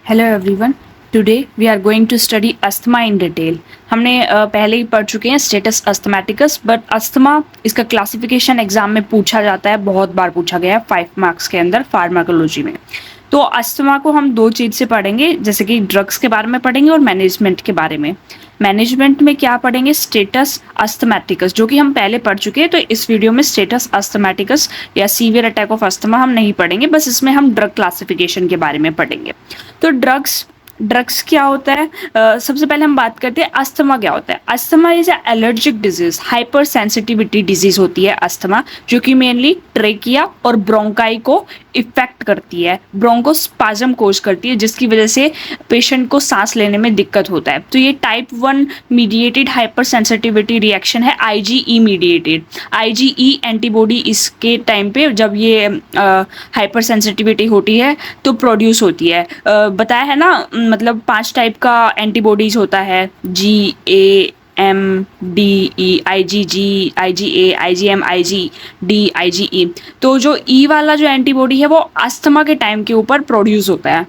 Hello everyone, today we are going to study asthma in detail. हमने पहले ही पढ़ चुके हैं स्टेटस अस्थमैटिकस, बट अस्थमा इसका क्लासिफिकेशन एग्जाम में पूछा जाता है, बहुत बार पूछा गया है 5 मार्क्स के अंदर फार्माकोलॉजी में। तो अस्थमा को हम दो चीज़ से पढ़ेंगे, जैसे कि ड्रग्स के बारे में पढ़ेंगे और मैनेजमेंट के बारे में। मैनेजमेंट में क्या पढ़ेंगे? स्टेटस अस्थमैटिकस, जो कि हम पहले पढ़ चुके हैं। तो इस वीडियो में स्टेटस अस्थमैटिकस या सीवियर अटैक ऑफ अस्थमा हम नहीं पढ़ेंगे, बस इसमें हम ड्रग क्लासिफिकेशन के बारे में पढ़ेंगे। तो ड्रग्स क्या होता है? सबसे पहले हम बात करते हैं अस्थमा क्या होता है। Asthma is allergic disease, hyper sensitivity disease होती है अस्थमा, जो कि मेनली ट्रेकिया और ब्रोंकाई को इफेक्ट करती है, ब्रोंकोस्पाज्म कोज करती है, जिसकी वजह से पेशेंट को सांस लेने में दिक्कत होता है। तो ये type 1 mediated hyper sensitivity reaction है, आईजीई मीडिएटेड। आईजीई एंटीबॉडी इसके टाइम पे जब ये हाइपर सेंसिटिविटी होती है तो प्रोड्यूस होती है। बताया है ना, मतलब 5 टाइप का एंटीबॉडीज होता है, GAMDE, IgG, IgA, IgM, IgD, IgE। तो जो E वाला जो एंटीबॉडी है वो अस्थमा के टाइम के ऊपर प्रोड्यूस होता है।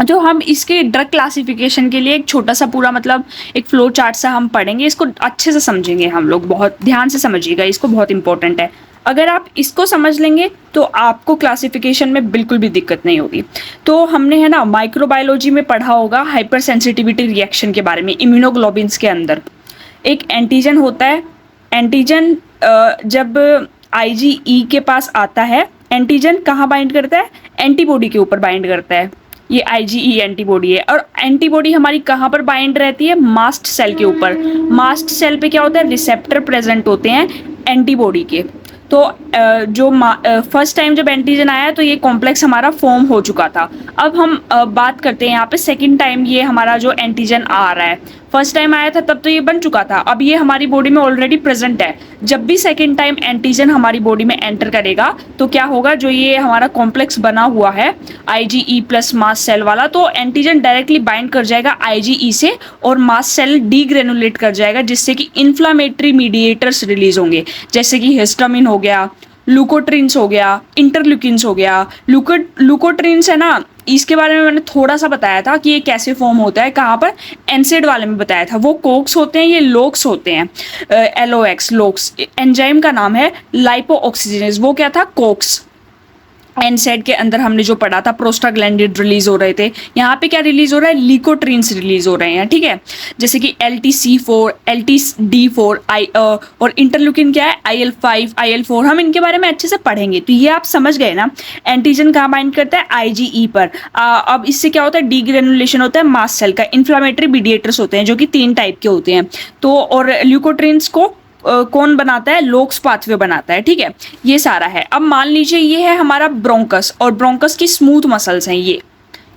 जो हम इसके ड्रग क्लासिफिकेशन के लिए एक छोटा सा पूरा मतलब एक फ्लो चार्ट सा हम पढ़ेंगे, इसको अच्छे से समझेंगे हम लोग, बहुत ध्यान से समझिएगा, इसको बहुत इंपॉर्टेंट है। अगर आप इसको समझ लेंगे तो आपको क्लासिफिकेशन में बिल्कुल भी दिक्कत नहीं होगी। तो हमने है ना माइक्रोबायोलॉजी में पढ़ा होगा हाइपर सेंसिटिविटी रिएक्शन के बारे में। इम्यूनोग्लोबिन्स के अंदर एक एंटीजन होता है। एंटीजन जब IgE के पास आता है, एंटीजन कहाँ बाइंड करता है? एंटीबॉडी के ऊपर बाइंड करता है। ये IgE एंटीबॉडी है, और एंटीबॉडी हमारी कहाँ पर बाइंड रहती है? मास्ट सेल के ऊपर। मास्ट सेल पे क्या होता है? रिसेप्टर प्रेजेंट होते हैं एंटीबॉडी के। तो जो फर्स्ट टाइम जब एंटीजन आया तो ये कॉम्प्लेक्स हमारा फॉर्म हो चुका था। अब हम बात करते हैं यहाँ पे सेकंड टाइम ये हमारा जो एंटीजन आ रहा है। फर्स्ट टाइम आया था तब तो ये बन चुका था, अब ये हमारी बॉडी में ऑलरेडी प्रेजेंट है। जब भी सेकंड टाइम एंटीजन हमारी बॉडी में एंटर करेगा तो क्या होगा? जो ये हमारा कॉम्प्लेक्स बना हुआ है IgE प्लस मास्ट सेल वाला, तो एंटीजन डायरेक्टली बाइंड कर जाएगा IgE से और मास्ट सेल डीग्रेनुलेट कर जाएगा, जिससे कि इन्फ्लामेटरी मीडिएटर्स रिलीज होंगे, जैसे कि हिस्टामिन हो गया, लुकोट्रिन्स हो गया, इंटरल्यूकिन्स हो गया। लुकोट्रिन्स है ना, इसके बारे में मैंने थोड़ा सा बताया था कि ये कैसे फॉर्म होता है, कहाँ पर? एनसेड वाले में बताया था। वो कोक्स होते हैं, ये लोक्स होते हैं, LOX लोक्स। एंजाइम का नाम है लाइपोऑक्सीजनेज, वो क्या था? कोक्स। एनसेड के अंदर हमने जो पढ़ा था प्रोस्टाग्लैंडिन रिलीज हो रहे थे, यहाँ पे क्या रिलीज हो रहा है? लिकोट्रिन्स रिलीज हो रहे हैं, ठीक है। जैसे कि LTC4, LTD4 और इंटरल्यूकिन क्या है? IL5, IL4। हम इनके बारे में अच्छे से पढ़ेंगे। तो ये आप समझ गए ना, एंटीजन कहाँ बाइंड करता है? IgE पर। अब इससे क्या होता है? डीग्रेनुलेशन होता है मास्ट सेल का। इन्फ्लामेटरी मीडिएटर्स होते हैं जो कि 3 टाइप के होते हैं। तो और ल्यूकोट्रिन्स को कौन बनाता है? लोक्स पाथवे बनाता है, ठीक है। ये सारा है। अब मान लीजिए ये है हमारा ब्रोंकस, और ब्रोंकस की स्मूथ मसल्स हैं ये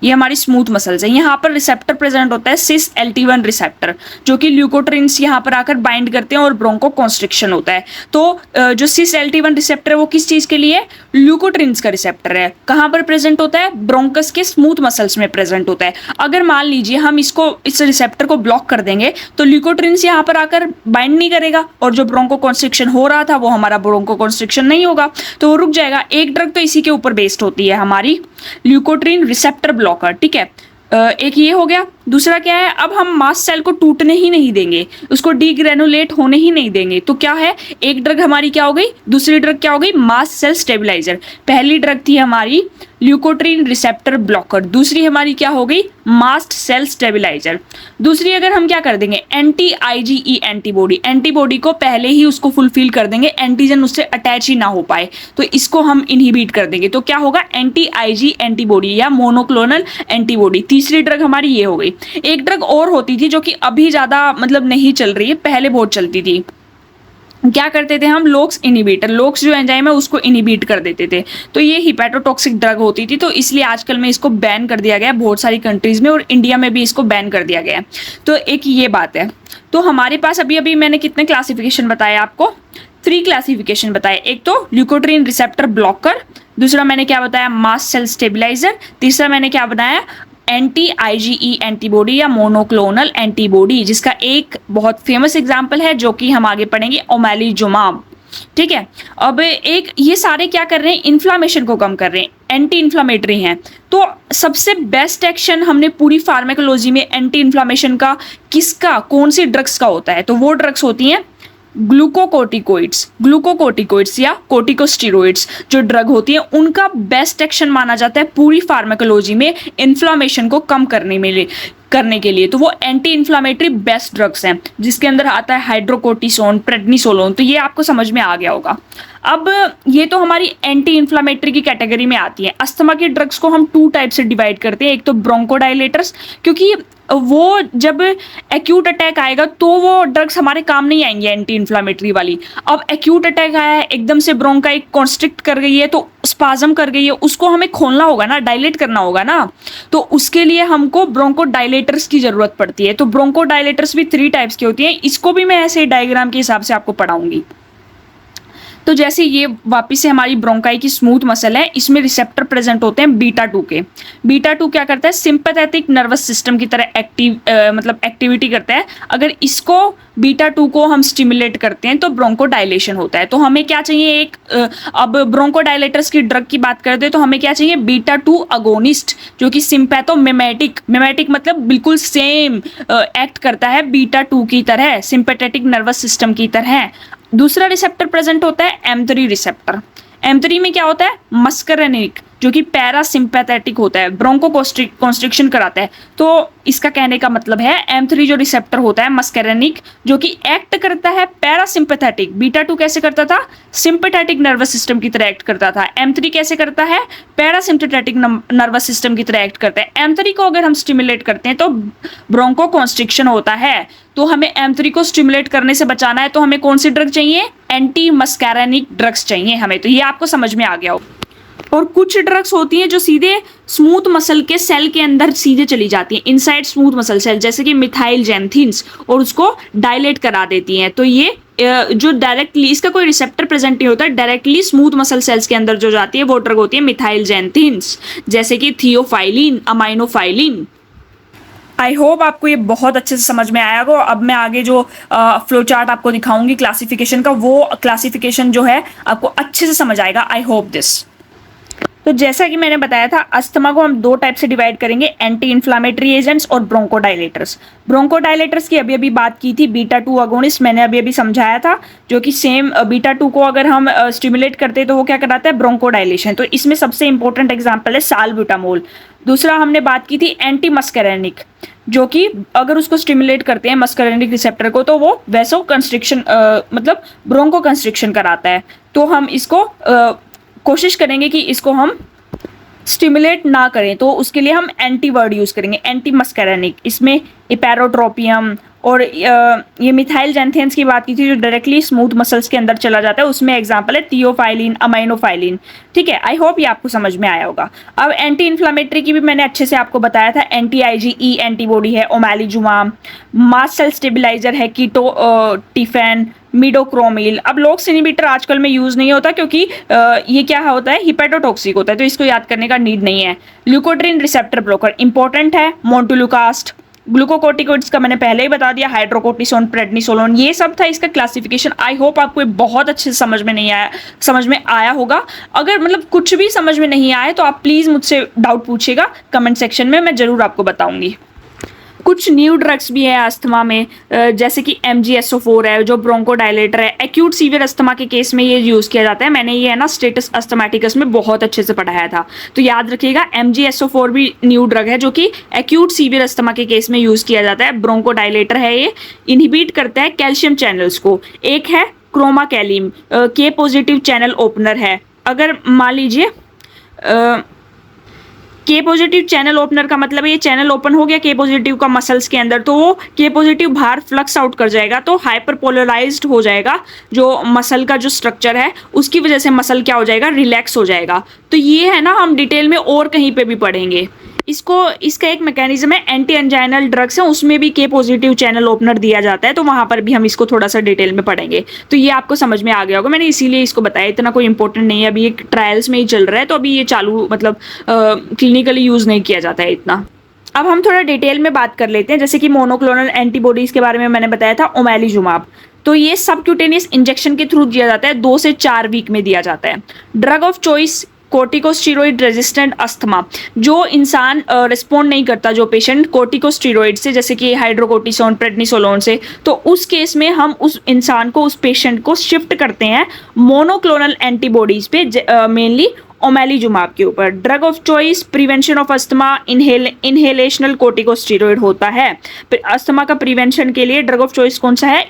हमारी स्मूथ मसल्स हैं। यहाँ पर रिसेप्टर प्रेजेंट होता है सिस LT1 रिसेप्टर, जो कि ल्यूकोट्रिन्स यहाँ पर आकर बाइंड करते हैं और ब्रोंको कॉन्स्ट्रिक्शन होता है। तो जो सिस LT1 रिसेप्टर है वो किस चीज के लिए? ल्यूकोट्रिन्स का रिसेप्टर है। कहाँ पर प्रेजेंट होता है? ब्रोंकस के स्मूथ मसल्स में प्रेजेंट होता है। अगर मान लीजिए हम इस रिसेप्टर को ब्लॉक कर देंगे तो ल्यूकोट्रिन्स यहाँ पर आकर बाइंड नहीं करेगा, और जो ब्रोंको कॉन्स्ट्रिक्शन हो रहा था वो हमारा ब्रोंको कॉन्स्ट्रिक्शन नहीं होगा, तो वो रुक जाएगा। एक ड्रग तो इसी के ऊपर बेस्ड होती है हमारी, ल्यूकोट्रिन रिसेप्टर ब्लॉकर, ठीक है। एक ये हो गया। दूसरा क्या है? अब हम मास्ट सेल को टूटने ही नहीं देंगे, उसको डीग्रेनुलेट होने ही नहीं देंगे। तो क्या है? एक ड्रग हमारी क्या हो गई? दूसरी ड्रग क्या हो गई? Mast cell stabiliser. पहली ड्रग थी हमारी ल्यूकोट्रिन रिसेप्टर ब्लॉकर, दूसरी हमारी क्या हो गई? Mast cell stabiliser. दूसरी अगर हम क्या कर देंगे? एंटी IgE एंटीबॉडी, एंटीबॉडी को पहले ही उसको फुलफिल कर देंगे, एंटीजन उससे अटैच ही ना हो पाए, तो इसको हम इनहिबिट कर देंगे। तो क्या होगा? एंटी IG एंटीबॉडी या मोनोक्लोनल एंटीबॉडी। तीसरी ड्रग हमारी ये हो गई। एक ड्रग और होती थी जो कि अभी ज्यादा मतलब नहीं चल रही है, पहले बहुत चलती थी। क्या करते थे हम? लोक्स इनहिबिटर, लोक्स जो एंजाइम है उसको इनहिबिट कर देते थे। तो ये हिपैटोटॉक्सिक ड्रग होती थी, तो इसलिए आजकल में इसको बैन कर दिया गया है बहुत सारी कंट्रीज में, और इंडिया में भी इसको बैन कर दिया गया है। तो एक ये बात है। तो हमारे पास अभी मैंने कितने क्लासिफिकेशन बताए आपको? 3 क्लासिफिकेशन बताए। एक तो ल्यूकोट्रिन रिसेप्टर ब्लॉकर, दूसरा मैंने क्या बताया? मास्ट सेल स्टेबलाइजर, तीसरा मैंने क्या बताया? एंटी IgE एंटीबॉडी या मोनोक्लोनल एंटीबॉडी, जिसका एक बहुत फेमस एग्जांपल है जो कि हम आगे पढ़ेंगे, ओमैलीजुमाब, ठीक है। अब एक ये सारे क्या कर रहे हैं? इन्फ्लामेशन को कम कर रहे हैं। एंटी इन्फ्लामेटरी हैं। तो सबसे बेस्ट एक्शन हमने पूरी फार्माकोलॉजी में एंटी इन्फ्लामेशन का किसका, कौन सी ड्रग्स का होता है, तो वो ड्रग्स होती हैं ग्लूकोकोर्टिकोइड्स या कोर्टिकोस्टेरॉइड्स जो ड्रग होती है उनका बेस्ट एक्शन माना जाता है पूरी फार्माकोलॉजी में इन्फ्लामेशन को कम करने के लिए। तो वो एंटी इन्फ्लामेटरी बेस्ट ड्रग्स हैं, जिसके अंदर आता है हाइड्रोकोर्टिसोन, प्रेडनिसोलोन। तो ये आपको समझ में आ गया होगा। अब ये तो हमारी एंटी इन्फ्लामेटरी की कैटेगरी में आती है। अस्थमा की ड्रग्स को हम 2 टाइप से डिवाइड करते हैं। एक तो ब्रोंकोडायलेटर्स, क्योंकि वो जब एक्यूट अटैक आएगा तो वो ड्रग्स हमारे काम नहीं आएंगे एंटी इन्फ्लामेटरी वाली। अब एक्यूट अटैक आया है, एकदम से ब्रोंकाई कॉन्स्ट्रिक्ट कर गई है, तो स्पाज्म कर गई है, उसको हमें खोलना होगा ना, डायलेट करना होगा ना, तो उसके लिए हमको ब्रोंकोडायलेटर्स की जरूरत पड़ती है। तो ब्रोंकोडायलेटर्स भी 3 टाइप्स की होती हैं। इसको भी मैं ऐसे डायग्राम के हिसाब से आपको पढ़ाऊंगी। तो जैसे ये वापिस से हमारी ब्रोंकाई की स्मूथ मसल है, इसमें रिसेप्टर प्रेजेंट होते हैं बीटा 2 के। बीटा 2 क्या करता है, सिंपैथेटिक नर्वस सिस्टम की तरह एक्टिविटी करता है। अगर इसको बीटा 2 को हम स्टिमुलेट करते हैं तो ब्रोंकोडायलेशन होता है। तो हमें क्या चाहिए, अब ब्रोंकोडायलेटर्स की ड्रग की बात करते हैं तो हमें क्या चाहिए, बीटा 2 अगोनिस्ट जो कि सिंपैथोमिमेटिक मतलब बिल्कुल सेम एक्ट करता है बीटा 2 की तरह, सिंपैथेटिक नर्वस सिस्टम की तरह। दूसरा रिसेप्टर प्रेजेंट होता है M3 रिसेप्टर। M3 में क्या होता है, मस्करेनिक जो कि पैरासिम्पैथेटिक होता है, ब्रोंको कॉन्स्ट्रिक्शन कराता है। तो इसका कहने का मतलब है M3 जो रिसेप्टर होता है मस्करेनिक जो कि एक्ट करता है पैरासिम्पैथेटिक। बीटा 2 कैसे करता था, सिंपैथेटिक नर्वस सिस्टम की तरह एक्ट करता था। M3 कैसे करता है, पैरासिम्पैथेटिक नर्वस सिस्टम की तरह एक्ट करता है। M3 को अगर हम स्टिमुलेट करते हैं तो ब्रोंको कॉन्स्ट्रिक्शन होता है। तो हमें M3 को स्टिमुलेट करने से बचाना है तो हमें कौन सी ड्रग चाहिए, एंटी मस्कैरेनिक ड्रग्स चाहिए हमें। तो ये आपको समझ में आ गया हो। और कुछ ड्रग्स होती हैं जो सीधे स्मूथ मसल के सेल के अंदर सीधे चली जाती हैं, इनसाइड स्मूथ मसल सेल, जैसे कि मिथाइल जेंथिन्स, और उसको डायलेट करा देती हैं। तो ये जो डायरेक्टली, इसका कोई रिसेप्टर प्रेजेंट नहीं होता, डायरेक्टली स्मूथ मसल सेल्स के अंदर जो जाती है वो ड्रग होती है मिथाइल जेंथिन्स, जैसे कि थियोफाइलिन, अमाइनोफाइलिन। आई होप आपको ये बहुत अच्छे से समझ में आया होगा। अब मैं आगे जो फ्लो चार्ट आपको दिखाऊंगी क्लासिफिकेशन का, वो क्लासिफिकेशन जो है आपको अच्छे से समझ आएगा। I hope this. तो जैसा कि मैंने बताया था, अस्थमा को हम 2 टाइप से डिवाइड करेंगे, एंटी इन्फ्लामेटरी एजेंट्स और ब्रोंकोडायलेटर्स। ब्रोंकोडायलेटर्स की अभी बात की थी, बीटा 2 अगोनिस्ट मैंने अभी समझाया था, जो कि सेम बीटा 2 को अगर हम स्टिमुलेट करते हैं तो वो क्या कराता है, ब्रोंकोडायलेशन। तो इसमें सबसे इंपॉर्टेंट एग्जाम्पल है साल्ब्यूटामोल। दूसरा हमने बात की थी एंटी मस्करेनिक, जो कि अगर उसको स्टिमुलेट करते हैं मस्करेनिक रिसेप्टर को तो वो वैसो कंस्ट्रिक्शन मतलब ब्रोंको कंस्ट्रिक्शन कराता है। तो हम इसको कोशिश करेंगे कि इसको हम स्टिमुलेट ना करें, तो उसके लिए हम एंटी वर्ड यूज़ करेंगे, एंटी मस्करेनिक। इसमें इपैरोट्रोपियम और ये मिथाइल जेंथिन्स की बात की थी जो डायरेक्टली स्मूथ मसल्स के अंदर चला जाता है, उसमें एग्जांपल है थियोफाइलिन, अमाइनोफाइलिन। ठीक है, आई होप ये आपको समझ में आया होगा। अब एंटी इन्फ्लामेटरी की भी मैंने अच्छे से आपको बताया था, एंटी IgE एंटीबॉडी है ओमैलीजुमाब, मास्ट सेल स्टेबिलाईजर है कीटोटिफेन, मिडोक्रोमिल। अब लॉक्स इनहिबिटर आजकल में यूज नहीं होता क्योंकि ये क्या होता है, हिपेटोटॉक्सिक होता है, तो इसको याद करने का नीड नहीं है। ल्यूकोट्रिन रिसेप्टर ब्लॉकर इंपॉर्टेंट है, मोन्टुलुकास्ट। ग्लूकोकोर्टिकोइड्स का मैंने पहले ही बता दिया, हाइड्रोकोर्टिसोन, प्रेडनिसोलोन, ये सब था इसका क्लासिफिकेशन। आई होप आपको ये बहुत अच्छे से समझ में आया होगा। अगर मतलब कुछ भी समझ में नहीं आया तो आप प्लीज़ मुझसे डाउट पूछिएगा कमेंट सेक्शन में, मैं ज़रूर आपको बताऊंगी। कुछ न्यू ड्रग्स भी है अस्थमा में, जैसे कि MgSO4 है जो ब्रोंकोडायलेटर है। एक्यूट सीवियर अस्थमा के केस में ये यूज़ किया जाता है। मैंने ये है ना स्टेटस अस्थमेटिकस में बहुत अच्छे से पढ़ाया था, तो याद रखिएगा MgSO4 भी न्यू ड्रग है जो कि एक्यूट सीवियर अस्थमा के केस में यूज़ किया जाता है। ब्रोंकोडायलेटर है, ये इनहिबिट करता है कैल्शियम चैनल्स को। एक है क्रोमाकैलिम, K पॉजिटिव चैनल ओपनर है। अगर मान लीजिए K पॉजिटिव चैनल ओपनर का मतलब ये चैनल ओपन हो गया K पॉजिटिव का मसल्स के अंदर, तो वो K पॉजिटिव बाहर फ्लक्स आउट कर जाएगा, तो हाइपरपोलराइज्ड हो जाएगा जो मसल का जो स्ट्रक्चर है, उसकी वजह से मसल क्या हो जाएगा, रिलैक्स हो जाएगा। तो ये है ना हम डिटेल में और कहीं पे भी पढ़ेंगे इसका एक मैकेनिज्म है, एंटी एंजाइनल ड्रग्स है उसमें भी K पॉजिटिव चैनल ओपनर दिया जाता है, तो वहां पर भी हम इसको थोड़ा सा डिटेल में पढ़ेंगे। तो ये आपको समझ में आ गया होगा, मैंने इसीलिए इसको बताया, इतना कोई इंपॉर्टेंट नहीं है, अभी ये ट्रायल्स में ही चल रहा है, तो अभी ये चालू मतलब क्लिनिकली यूज नहीं किया जाता है इतना। अब हम थोड़ा डिटेल में बात कर लेते हैं, जैसे कि मोनोक्लोनल एंटीबॉडीज के बारे में मैंने बताया था, ओमैलीजुमाब। तो ये सबक्यूटेनियस इंजेक्शन के थ्रू दिया जाता है, 2 से 4 वीक में दिया जाता है। Drug of choice corticosteroid resistant asthma, जो इंसान रिस्पॉन्ड नहीं करता, जो पेशेंट कोर्टिकोस्टेरॉइड से, जैसे कि हाइड्रोकोर्टिसोन, प्रेडनिसोलोन से, तो उस केस में हम उस इंसान को, उस पेशेंट को शिफ्ट करते हैं मोनोक्लोनल एंटीबॉडीज पे, मेनली ओमेलीजुमाब के ऊपर। Drug of choice prevention of asthma inhalational corticosteroid होता है। अस्थमा का प्रिवेंशन के लिए ड्रग ऑफ चॉइस कौन सा है?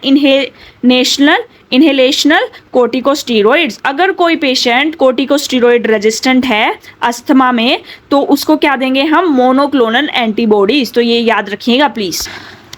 Inhalational corticosteroids. अगर कोई पेशेंट कोर्टिकोस्टेरॉइड रेजिस्टेंट है अस्थमा में, तो उसको क्या देंगे हम? Monoclonal antibodies. तो ये याद रखिएगा प्लीज।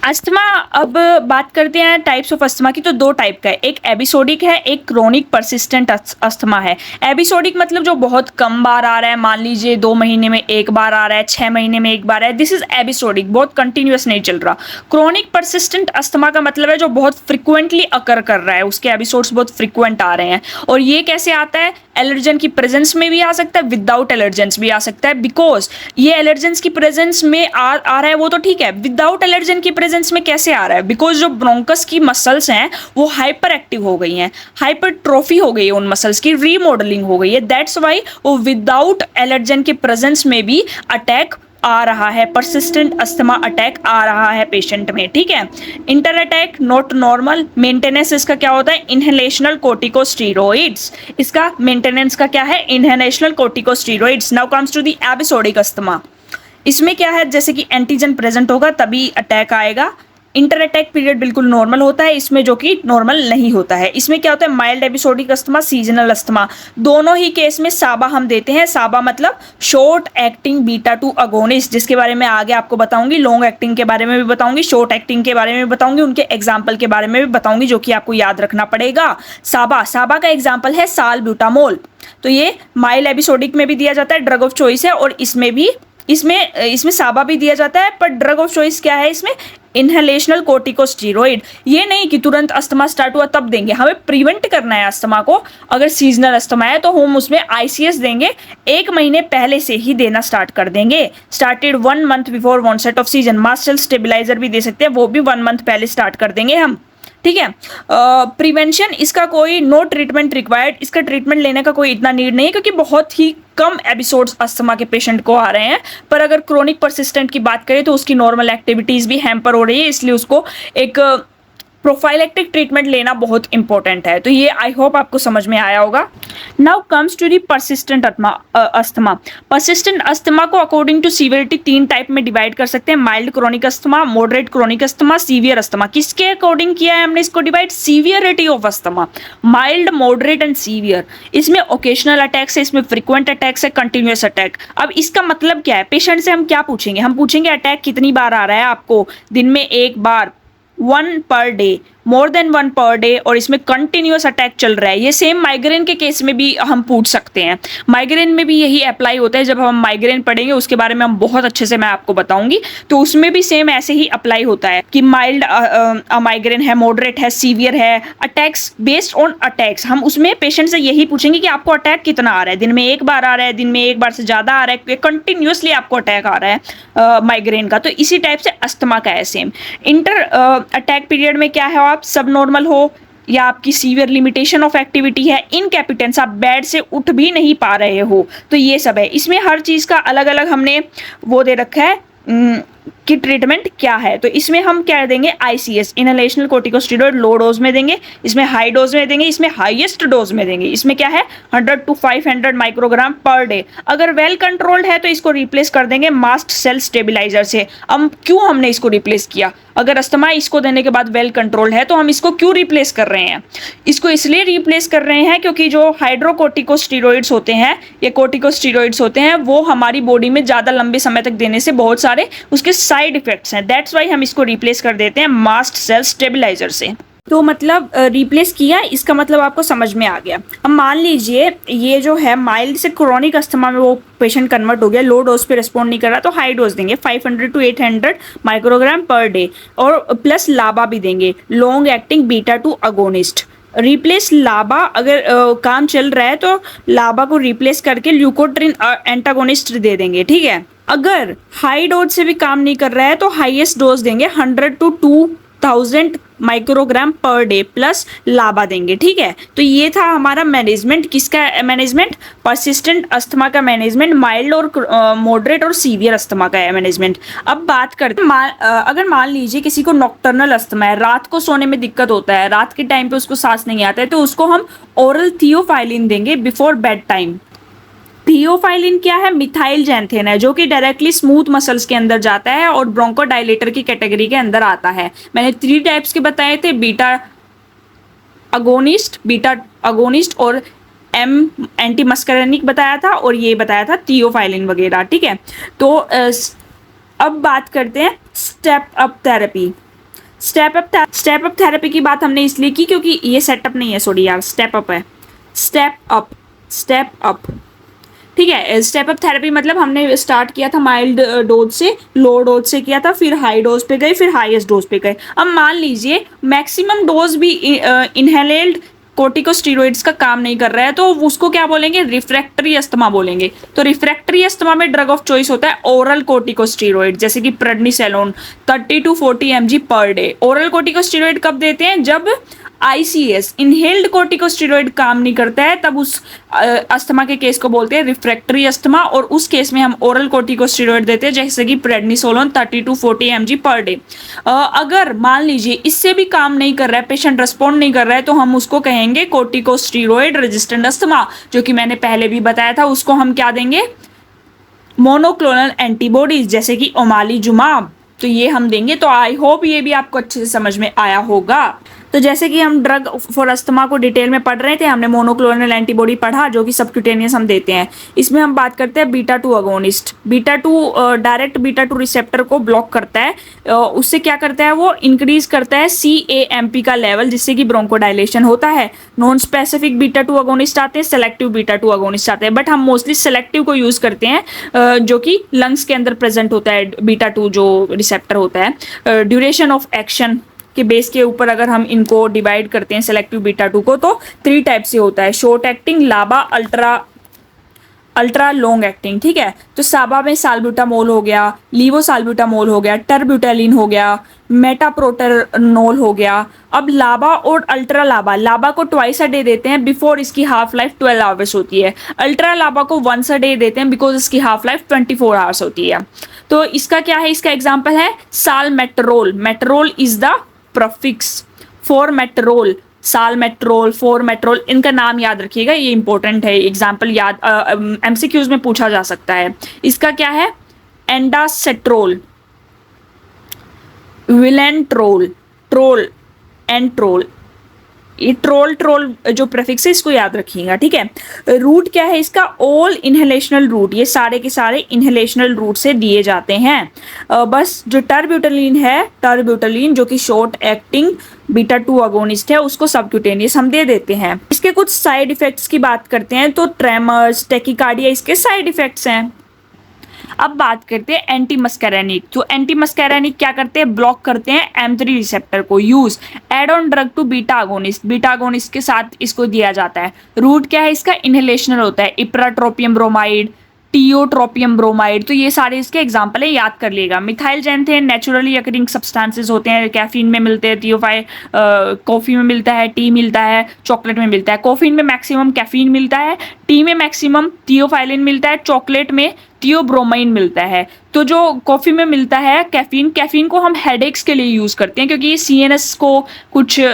अस्थमा, अब बात करते हैं टाइप्स ऑफ अस्थमा की। तो दो टाइप का है, एक एपिसोडिक है, एक क्रोनिक परसिस्टेंट अस्थमा है। एपिसोडिक मतलब जो बहुत कम बार आ रहा है, मान लीजिए 2 महीने में एक बार आ रहा है, 6 महीने में एक बार है, दिस इज एपिसोडिक, बहुत कंटिन्यूस नहीं चल रहा। क्रोनिक परसिस्टेंट अस्थमा का मतलब है जो बहुत फ्रिक्वेंटली अकर कर रहा है, उसके एपिसोड्स बहुत फ्रिक्वेंट आ रहे हैं। और ये कैसे आता है? एलर्जन की प्रेजेंस में भी आ सकता है, विदाउट एलर्जेंस भी आ सकता है। बिकॉज ये एलर्जेंस की प्रेजेंस में आ रहा है वो तो ठीक है, विदाउट एलर्जन की प्रेजेंस में कैसे आ रहा है? बिकॉज जो ब्रोंकस की मसल्स हैं वो हाइपर एक्टिव हो गई हैं, हाइपरट्रोफी हो गई है, उन मसल्स की रीमॉडलिंग हो गई है। दैट्स वाई वो विदाउट एलर्जन के प्रेजेंस में भी अटैक आ रहा है, परसिस्टेंट अस्थमा अटैक आ रहा है पेशेंट में, ठीक है। Inter attack not normal. Maintenance इसका क्या होता है? Inhalational corticosteroids. इसका मेंटेनेंस का क्या है? Inhalational corticosteroids. Now comes to the episodic asthma. इसमें क्या है? जैसे कि एंटीजन प्रेजेंट होगा तभी अटैक आएगा। इंटर अटैक पीरियड बिल्कुल नॉर्मल होता है, इसमें जो कि नॉर्मल नहीं होता है। इसमें क्या होता है? Mild episodic asthma, seasonal asthma. दोनों ही केस में साबा हम देते हैं। साबा मतलब शॉर्ट एक्टिंग बीटा 2 अगोनिस्ट, जिसके बारे में आगे आपको बताऊंगी। लॉन्ग एक्टिंग के बारे में भी बताऊंगी, शॉर्ट एक्टिंग के बारे में भी बताऊंगी, उनके एग्जाम्पल के बारे में भी बताऊंगी, जो कि आपको याद रखना पड़ेगा। साबा का एग्जाम्पल है सालब्यूटामोल। तो ये माइल्ड एपिसोडिक में भी दिया जाता है, ड्रग ऑफ चॉइस है। और इसमें भी इसमें साबा भी दिया जाता है, पर ड्रग ऑफ चॉइस क्या है इसमें? Inhalational corticosteroid. ये नहीं कि तुरंत अस्थमा स्टार्ट हुआ तब देंगे, हमें प्रिवेंट करना है अस्थमा को। अगर सीजनल अस्थमा है तो हम उसमें आईसीएस देंगे, 1 महीने पहले से ही देना स्टार्ट कर देंगे। Started 1 month before onset of season. मास्टल स्टेबिलाईजर भी दे सकते हैं, वो भी 1 मंथ पहले स्टार्ट कर देंगे हम, ठीक है। प्रिवेंशन, इसका कोई नो ट्रीटमेंट रिक्वायर्ड। इसका ट्रीटमेंट लेने का कोई इतना नीड नहीं है, क्योंकि बहुत ही कम एपिसोड्स अस्थमा के पेशेंट को आ रहे हैं। पर अगर क्रोनिक परसिस्टेंट की बात करें तो उसकी नॉर्मल एक्टिविटीज भी हैम्पर हो रही है, इसलिए उसको एक प्रोफाइलेक्टिक ट्रीटमेंट लेना बहुत इंपॉर्टेंट है। तो ये आई होप आपको समझ में आया होगा। Now comes to the persistent asthma. Persistent asthma को अकॉर्डिंग टू सीवियरिटी 3 टाइप में डिवाइड कर सकते हैं। Mild chronic asthma, moderate chronic asthma, severe asthma. किसके अकॉर्डिंग किया है हमने इसको divide? Severity of asthma, mild, moderate and severe. इसमें ओकेशनल अटैक्स है, इसमें फ्रिक्वेंट अटैक्स है, कंटिन्यूअस अटैक। अब इसका मतलब क्या है? पेशेंट से हम क्या पूछेंगे? हम पूछेंगे अटैक कितनी बार आ रहा है आपको? दिन में 1 बार, 1 per day, more than 1 per day, और इसमें कंटिन्यूअस अटैक चल रहा है। ये सेम माइग्रेन के केस में भी हम पूछ सकते हैं। माइग्रेन में भी यही अप्लाई होता है। जब हम माइग्रेन पढ़ेंगे उसके बारे में हम बहुत अच्छे से मैं आपको बताऊंगी, तो उसमें भी सेम ऐसे ही अप्लाई होता है कि माइल्ड माइग्रेन है, मॉडरेट है, सीवियर है, अटैक्स बेस्ड ऑन अटैक्स। हम उसमें पेशेंट से यही पूछेंगे कि आपको अटैक कितना आ रहा है? दिन में 1 बार आ रहा है, दिन में 1 बार से ज़्यादा आ रहा है, कंटिन्यूसली आपको अटैक आ रहा है माइग्रेन का। तो इसी टाइप से अस्थमा का है सेम। इंटर अटैक पीरियड में क्या है? आप सब नॉर्मल हो या आपकी सीवियर लिमिटेशन ऑफ एक्टिविटी है, इनकैपिटेंस, आप बेड से उठ भी नहीं पा रहे हो, तो ये सब है। इसमें हर चीज़ का अलग अलग हमने वो दे रखा है कि ट्रीटमेंट क्या है। तो इसमें हम क्या देंगे? ICS, inhalational corticosteroid, low dose में देंगे, इसमें हाई डोज में देंगे, इसमें हाईएस्ट डोज में देंगे। इसमें क्या है? 100 to 500 माइक्रोग्राम पर डे। अगर वेल कंट्रोल्ड है तो इसको रिप्लेस कर देंगे मास्ट सेल स्टेबिलाईजर से। अब क्यों हमने इसको रिप्लेस किया? अगर अस्थमा इसको देने के बाद वेल कंट्रोल्ड है तो हम इसको क्यों रिप्लेस कर रहे हैं? इसको इसलिए रिप्लेस कर रहे हैं क्योंकि जो हाइड्रोकोर्टिकोस्टेरॉइड्स होते हैं, ये कोर्टिकोस्टेरॉइड्स होते हैं, वो हमारी बॉडी में ज़्यादा लंबे समय तक देने से बहुत सारे उसके साइड इफेक्ट्स हैं। दैट्स वाई हम इसको रिप्लेस कर देते हैं मास्ट सेल स्टेबिलाईजर से। तो मतलब रिप्लेस किया, इसका मतलब आपको समझ में आ गया। अब मान लीजिए ये जो है माइल्ड से क्रोनिक अस्थमा में वो पेशेंट कन्वर्ट हो गया, लो डोज पे रिस्पॉन्ड नहीं कर रहा, तो हाई डोज देंगे 500 to 800 माइक्रोग्राम पर डे, और प्लस लाबा भी देंगे, long acting beta 2 agonist. Replace लाबा, अगर काम चल रहा है तो लाबा को रिप्लेस करके ल्यूकोट्रिन एंटागोनिस्ट दे देंगे, ठीक है। अगर हाई डोज से भी काम नहीं कर रहा है तो हाईएस्ट डोज देंगे 100 to 2000 microgram per debt plus लाबा देंगे, ठीक है। तो ये था हमारा मैनेजमेंट, किसका मैनेजमेंट, परसिस्टेंट अस्थमा का मैनेजमेंट, माइल्ड और मॉडरेट और सीवियर अस्थमा का मैनेजमेंट। अब बात करते हैं अगर मान लीजिए किसी को नॉक्टर्नल अस्थमा है, रात को सोने में दिक्कत होता है, रात के टाइम पे उसको सांस नहीं आता है, तो उसको हम ओरल थियोफाइलिन देंगे बिफोर बेड टाइम। थियोफाइलिन क्या है, मिथाइल जैंथेन है, जो कि डायरेक्टली स्मूथ मसल्स के अंदर जाता है और ब्रोंकोडायलेटर की कैटेगरी के अंदर आता है। मैंने 3 टाइप्स के बताए थे, बीटा अगोनिस्ट और एम एंटी मस्करेनिक बताया था, और ये बताया था थियोफाइलिन वगैरह, ठीक है। तो अब बात करते हैं step up therapy. Step up therapy की बात हमने इसलिए की क्योंकि ये सेटअप नहीं है, सॉरी यार, स्टेप अप है, स्टेप अप, ठीक है। स्टेप अप थेरेपी मतलब हमने स्टार्ट किया था माइल्ड डोज से, लो डोज से किया था, फिर हाई डोज पे गए, फिर हाईएस्ट डोज पे गए। अब मान लीजिए मैक्सिमम डोज भी इनहेलेड कोर्टिकोस्टेरॉइड्स का काम नहीं कर रहा है, तो उसको क्या बोलेंगे, रिफ्रैक्टरी अस्थमा बोलेंगे। तो रिफ्रैक्टरी अस्थमा में ड्रग ऑफ चॉइस होता है ओरल कोर्टिकोस्टेरॉइड, जैसे कि prednisolone 30 to 40 mg per day. Oral corticosteroid कब देते हैं, जब ICS इनहेल्ड कोर्टिकोस्टेरॉइड काम नहीं करता है, तब उस अस्थमा के केस को बोलते हैं रिफ्रैक्टरी अस्थमा, और उस केस में हम ओरल कोर्टिकोस्टेरॉइड देते हैं, जैसे कि prednisolone 30 to 40 mg per day. अगर मान लीजिए इससे भी काम नहीं कर रहा है, पेशेंट रिस्पॉन्ड नहीं कर रहा है, तो हम उसको कहेंगे कोर्टिकोस्टेरॉइड रेजिस्टेंट अस्थमा, जो कि मैंने पहले भी बताया था। उसको हम क्या देंगे, मोनोक्लोनल एंटीबॉडीज, जैसे कि ओमालीजुमाब, तो ये हम देंगे। तो आई होप ये भी आपको अच्छे से समझ में आया होगा। तो जैसे कि हम ड्रग फॉर अस्थमा को डिटेल में पढ़ रहे थे, हमने मोनोक्लोनल एंटीबॉडी पढ़ा, जो कि सबक्यूटेनियस हम देते हैं। इसमें हम बात करते हैं beta 2 agonist. Direct beta 2 receptor को ब्लॉक करता है, उससे क्या करता है, वो इंक्रीज करता है CAMP का लेवल, जिससे कि ब्रोंकोडायलेशन होता है। नॉन स्पेसिफिक बीटा 2 अगोनिस्ट आते हैं, सेलेक्टिव बीटा 2 अगोनिस्ट आते हैं, बट हम मोस्टली सेलेक्टिव को यूज करते हैं, जो कि लंग्स के अंदर प्रेजेंट होता है, बीटा 2 जो रिसेप्टर होता है। ड्यूरेशन ऑफ एक्शन के बेस के ऊपर अगर हम इनको डिवाइड करते हैं सेलेक्टिव बीटा 2 को, तो 3 टाइप से होता है, शॉर्ट एक्टिंग, लाबा, अल्ट्रा लॉन्ग एक्टिंग, ठीक है। तो साबा में साल्ब्यूटामोल हो गया, लीवोसाल्ब्यूटामोल हो गया, टर्ब्यूटेलिन हो गया, मेटाप्रोटेनोल हो गया। अब लाबा और अल्ट्रा लाबा को ट्वाइस अ डे देते हैं, बिफोर इसकी हाफ लाइफ 12 आवर्स होती है। अल्ट्रा लाबा को वंस अ डे देते हैं, बिकॉज इसकी हाफ लाइफ 24 आवर्स होती है। तो इसका क्या है, इसका एग्जाम्पल है सालमेट्रोल। मेट्रोल इज द प्रफिक्स फॉर मेट्रोल, सालमेट्रोल, फोरमेट्रोल, इनका नाम याद रखिएगा, ये इंपॉर्टेंट है, एग्जाम्पल याद MCQs में पूछा जा सकता है। इसका क्या है, एंडासेट्रोल, विलेंट्रोल, ट्रोल एंड ट्रोल। ये ट्रोल जो प्रेफिक्स है इसको याद रखिएगा, ठीक है। रूट क्या है इसका, ऑल इनहेलेशनल रूट, ये सारे के सारे इनहेलेशनल रूट से दिए जाते हैं। बस जो टर्ब्यूटेलिन जो कि शॉर्ट एक्टिंग बीटा 2 अगोनिस्ट है, उसको सबक्यूटेनियस हम दे देते हैं। इसके कुछ साइड इफेक्ट्स की बात करते हैं, तो ट्रेमर्स, टेकिकार्डिया इसके साइड इफेक्ट्स हैं। अब बात करते हैं एंटी मस्कैरेनिक। तो एंटी मस्कैरेनिक क्या करते हैं, ब्लॉक करते हैं M3 रिसेप्टर को। Use add on drug to beta agonist के साथ इसको दिया जाता है। रूट क्या है इसका, इनहेलेशनल होता है, इप्राट्रोपियम ब्रोमाइड, टियोट्रोपियम ब्रोमाइड, तो ये सारे इसके एग्जाम्पल है, याद कर लिएगा। मिथाइल जैंथेन नेचुरली अकरिंग सब्सटेंसेस होते हैं, कैफीन में मिलते हैं, कॉफी में मिलता है, टी मिलता है, चॉकलेट में मिलता है। कॉफीन में मैक्सिमम कैफीन मिलता है, टी में मैक्सिमम थियोफाइलिन मिलता है, चॉकलेट में थियोब्रोमाइन मिलता है। तो जो कॉफ़ी में मिलता है कैफीन को हम हेडेक्स के लिए यूज़ करते हैं, क्योंकि ये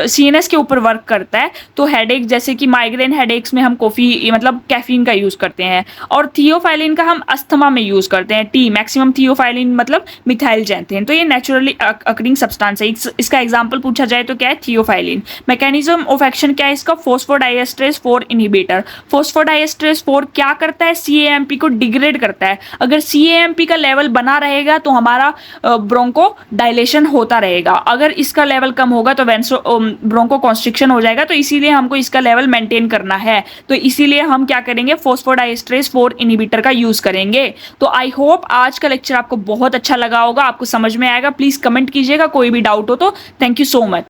CNS के ऊपर वर्क करता है। तो हेडेक जैसे कि माइग्रेन हेडेक्स में हम कैफीन का यूज़ करते हैं। और थियोफाइलिन का हम अस्थमा में यूज़ करते हैं, टी मैक्सिमम थियोफाइलिन मतलब मिथाइल जैंथेन। तो ये नेचुरली अकरिंग सब्सटेंस है। इसका एग्जाम्पल पूछा जाए तो क्या है, थियोफाइलिन। मैकेनिज्म ऑफ एक्शन क्या है इसका, फोस्फोडाइएस्ट्रेस 4 इनहिबिटर। फोस्फोडाइएस्ट्रेस 4 क्या करता है, CAMP को डिग्रेड करता है। अगर CAMP का लेवल बना रहेगा तो हमारा ब्रोंको डायलेशन होता रहेगा। अगर इसका लेवल कम होगा तो ब्रोंको कॉन्स्ट्रिक्शन हो जाएगा। तो इसीलिए हमको इसका लेवल मेंटेन करना है। तो इसीलिए हम क्या करेंगे, फोस्फोडाइएस्ट्रेस 4 इनहिबिटर का यूज करेंगे। तो आई होप आज का लेक्चर आपको बहुत अच्छा लगा होगा, आपको समझ में आएगा। प्लीज कमेंट कीजिएगा कोई भी डाउट हो तो। Thank you so much.